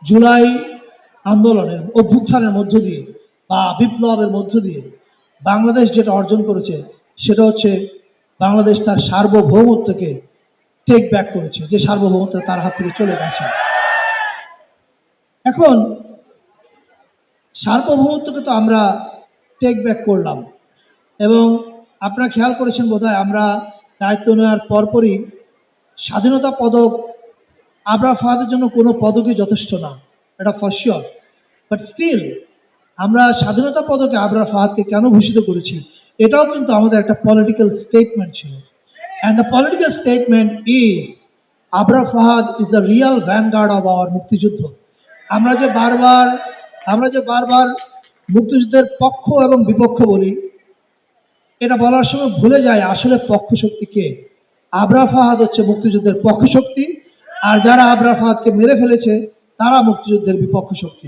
জুলাই আন্দোলনের অভ্যুত্থানের মধ্য দিয়ে বা বিপ্লবের মধ্য দিয়ে বাংলাদেশ যেটা অর্জন করেছে সেটা হচ্ছে বাংলাদেশ তার সার্বভৌমত্বকে টেক ব্যাক করেছে, যে সার্বভৌমত্ব তার হাত থেকে চলে গেছে। এখন সার্বভৌমত্বকে তো আমরা টেক ব্যাক করলাম, এবং আপনারা খেয়াল করেছেন বোধহয় আমরা দায়িত্ব নেওয়ার পরপরই স্বাধীনতা পদক আবরার ফাহাদের জন্য কোনো পদকই যথেষ্ট না, এটা ফর শিওর। বাট স্টিল আমরা স্বাধীনতা পদকে আবরার ফাহাদকে কেন ভূষিত করেছি, এটাও কিন্তু আমাদের একটা পলিটিক্যাল স্টেটমেন্ট ছিল। And the political statement is Abrar Fahad is the Real vanguard of our মুক্তিযুদ্ধ। আমরা যে বারবার মুক্তিযুদ্ধের পক্ষ এবং বিপক্ষ বলি, এটা বলার সময় ভুলে যায় আসলে পক্ষ শক্তি কে। আবরার ফাহাদ হচ্ছে মুক্তিযুদ্ধের পক্ষ শক্তি, আর যারা আবরার ফাহাদকে মেরে ফেলেছে তারা মুক্তিযুদ্ধের বিপক্ষ শক্তি।